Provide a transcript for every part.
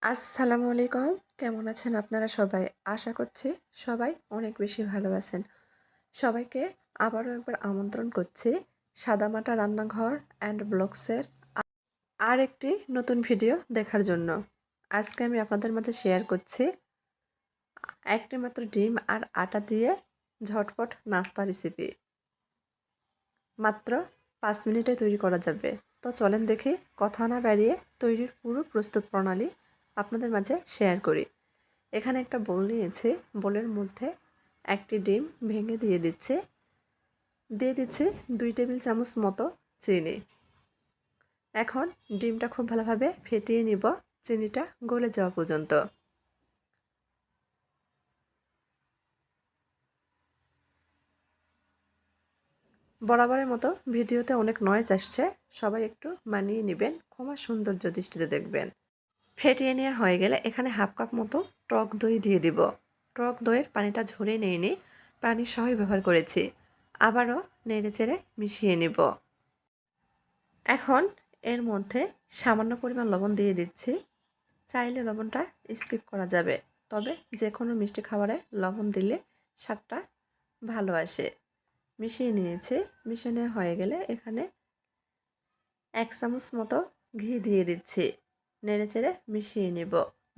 আসসালামু আলাইকুম। কেমন আছেন আপনারা সবাই? আশা করছি সবাই অনেক বেশি ভালো আছেন। সবাইকে আবারও একবার আমন্ত্রণ করছি সাদামাটা রান্নাঘর অ্যান্ড ব্লগসের আরেকটি নতুন ভিডিও দেখার জন্য। আজকে আমি আপনাদের মাঝে শেয়ার করছি একটি মাত্র ডিম আর আটা দিয়ে ঝটপট নাস্তা রেসিপি। মাত্র ৫ মিনিটে তৈরি করা যাবে। তো চলেন দেখি কথা না বাড়িয়ে তৈরির পুরো প্রস্তুত প্রণালী আপনাদের মাঝে শেয়ার করি। এখানে একটা বোল নিয়েছি, বোলের মধ্যে একটি ডিম ভেঙে দিয়ে দিচ্ছি 2 টেবিল চামচ মতো চিনি। এখন ডিমটা খুব ভালোভাবে ফেটিয়ে নিব চিনিটা গলে যাওয়া পর্যন্ত। বরাবরের মতো ভিডিওতে অনেক নয়েজ আসছে, সবাই একটু মানিয়ে নেবেন, ক্ষমা সৌন্দর্য দৃষ্টিতে দেখবেন। ফেটিয়ে নেওয়া হয়ে গেলে এখানে হাফ কাপ মতো টক দই দিয়ে দিব। টক দইয়ের পানিটা ঝরিয়ে নিয়ে পানি সহই ব্যবহার করেছি। আবারও নেড়েচেড়ে মিশিয়ে নিব। এখন এর মধ্যে সামান্য পরিমাণ লবণ দিয়ে দিচ্ছি। চাইলে লবণটা স্কিপ করা যাবে, তবে যে কোনো মিষ্টি খাবারে লবণ দিলে স্বাদটা ভালো আসে। মিশিয়ে নিয়েছি। মিশিয়ে নেওয়া হয়ে গেলে এখানে 1 চামচ মতো ঘি দিয়ে দিচ্ছি। নেড়েচেড়ে মিশিয়ে নেব।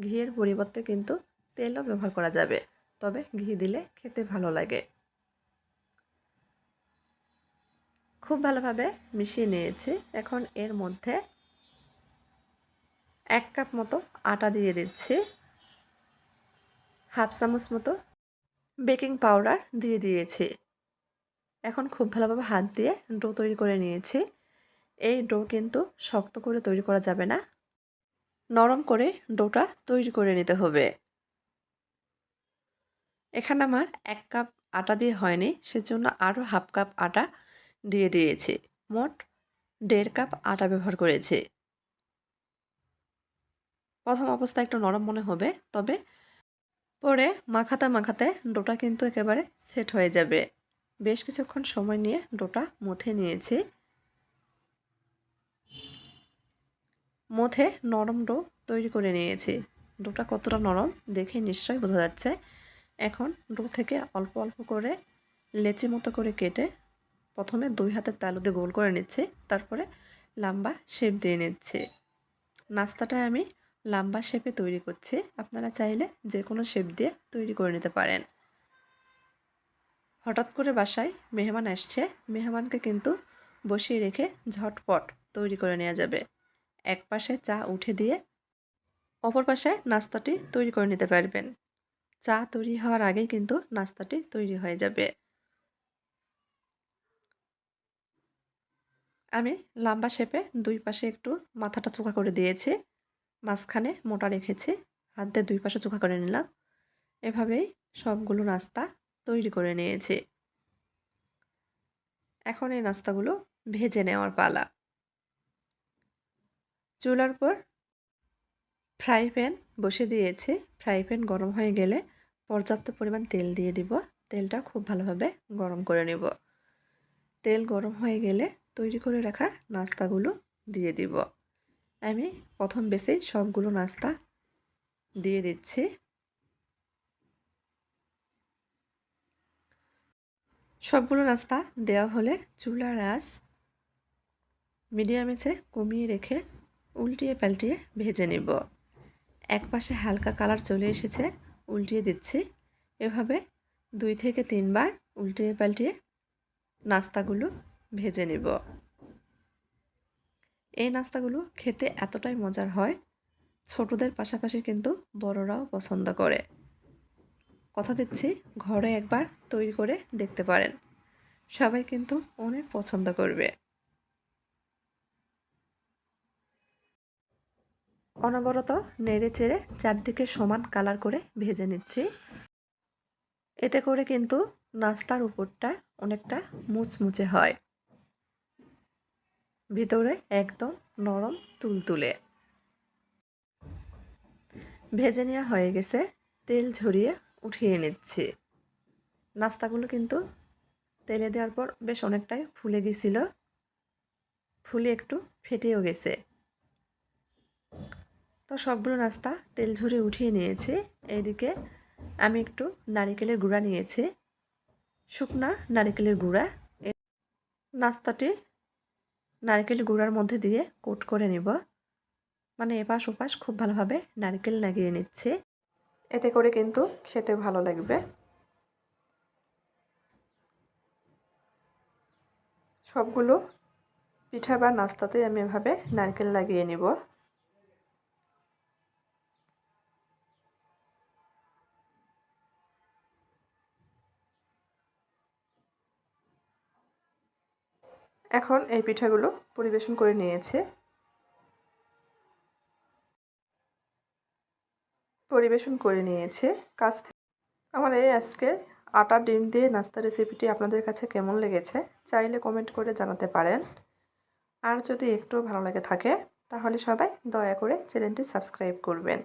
ঘিয়ের পরিবর্তে কিন্তু তেলও ব্যবহার করা যাবে, তবে ঘি দিলে খেতে ভালো লাগে। খুব ভালোভাবে মিশিয়ে নিয়েছি। এখন এর মধ্যে 1 কাপ মতো আটা দিয়ে দিচ্ছি। হাফ চামচ মতো বেকিং পাউডার দিয়ে দিয়েছি। এখন খুব ভালোভাবে হাত দিয়ে ডো তৈরি করে নিয়েছি। এই ডো কিন্তু শক্ত করে তৈরি করা যাবে না, নরম করে ডোটা তৈরি করে নিতে হবে। এখানে আমার 1 কাপ আটা দিয়ে হয়নি, সেজন্য আরও হাফ কাপ আটা দিয়ে দিয়েছি। মোট 1.5 কাপ আটা ব্যবহার করেছি। প্রথম অবস্থায় একটু নরম মনে হবে, তবে পরে মাখাতে মাখাতে ডোটা কিন্তু একেবারে সেট হয়ে যাবে। বেশ কিছুক্ষণ সময় নিয়ে ডোটা মথে নিয়েছি। মথে নরম ডো তৈরি করে নিয়েছি। ডোটা কতটা নরম দেখে নিশ্চয়ই বোঝা যাচ্ছে। এখন ডো থেকে অল্প অল্প করে লেচি মতো করে কেটে প্রথমে 2 হাতের তালু দিয়ে গোল করে নিচ্ছি, তারপরে লম্বা শেপ দিয়ে নিচ্ছি। নাস্তাটা আমি লম্বা শেপে তৈরি করছি, আপনারা চাইলে যে কোনো শেপ দিয়ে তৈরি করে নিতে পারেন। হঠাৎ করে বাসায় মেহমান আসছে, মেহমানকে কিন্তু বসিয়ে রেখে ঝটপট তৈরি করে নেওয়া যাবে। এক পাশে চা উঠে দিয়ে অপর পাশে নাস্তাটি তৈরি করে নিতে পারবেন। চা তৈরি হওয়ার আগেই কিন্তু নাস্তাটি তৈরি হয়ে যাবে। আমি লম্বা শেপে 2 পাশে একটু মাথাটা চোখা করে দিয়েছি, মাঝখানে মোটা রেখেছি, হাত দিয়ে 2 পাশে চোখা করে নিলাম। এভাবেই সবগুলো নাস্তা তৈরি করে নিয়েছি। এখন এই নাস্তাগুলো ভেজে নেওয়ার পালা। চুলার পর ফ্রাই প্যান বসিয়ে দিয়েছি। ফ্রাই প্যান গরম হয়ে গেলে পর্যাপ্ত পরিমাণ তেল দিয়ে দিব। তেলটা খুব ভালোভাবে গরম করে নেব। তেল গরম হয়ে গেলে তৈরি করে রাখা নাস্তাগুলো দিয়ে দিব। আমি প্রথম বেসে সবগুলো নাস্তা দিয়ে দিচ্ছি। সবগুলো নাস্তা দেওয়া হলে চুলার আঁচ মিডিয়াম আঁচে কমিয়ে রেখে উল্টিয়ে পাল্টিয়ে ভেজে নেব। এক পাশে হালকা কালার চলে এসেছে, উল্টিয়ে দিচ্ছি। এভাবে 2 থেকে 3 বার উল্টিয়ে পাল্টিয়ে নাস্তাগুলো ভেজে নেব। এই নাস্তাগুলো খেতে এতটাই মজার হয়, ছোটদের পাশাপাশি কিন্তু বড়রাও পছন্দ করে। কথা দিচ্ছি, ঘরে একবার তৈরি করে দেখতে পারেন, সবাই কিন্তু অনেক পছন্দ করবে। অনবরত নেড়ে চেড়ে চারদিকে সমান কালার করে ভেজে নিচ্ছি। এতে করে কিন্তু নাস্তার উপরটা অনেকটা মুচমুচে হয়, ভিতরে একদম নরম তুলতুলে। ভেজে নেওয়া হয়ে গেছে, তেল ঝরিয়ে উঠিয়ে নিচ্ছি। নাস্তাগুলো কিন্তু তেলে দেওয়ার পর বেশ অনেকটাই ফুলে গেছিল, ফুলে একটু ফেটেও গেছে। তো সবগুলো নাস্তা তেল ঝরিয়ে উঠিয়ে নিয়েছি। এইদিকে আমি একটু নারিকেলের গুঁড়া নিয়েছি, শুকনা নারিকেলের গুঁড়া। নাস্তাটি নারকেল গুঁড়ার মধ্যে দিয়ে কোট করে নিব, মানে এপাশ ওপাশ খুব ভালোভাবে নারকেল লাগিয়ে নিচ্ছে, এতে করে কিন্তু খেতে ভালো লাগবে। সবগুলো পিঠা বা নাস্তাতে আমি এভাবে নারকেল লাগিয়ে নিব। এখন এই পিঠাগুলো পরিবেশন করে নিয়েছে। কাছ থেকে আমার এই আজকে আটা ডিম দিয়ে নাস্তা রেসিপিটি আপনাদের কাছে কেমন লেগেছে চাইলে কমেন্ট করে জানাতে পারেন। আর যদি একটু ভালো লাগে থাকে তাহলে সবাই দয়া করে চ্যানেলটি সাবস্ক্রাইব করবেন।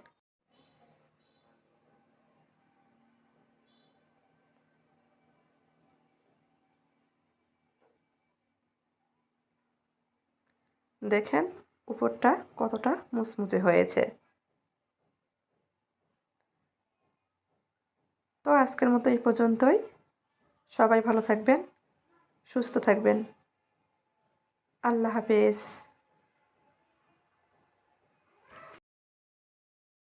দেখেন উপরটা কতটা মুচমুচে হয়েছে। তো আজকের মতো এই পর্যন্তই। সবাই ভালো থাকবেন, সুস্থ থাকবেন। আল্লাহ হাফেজ।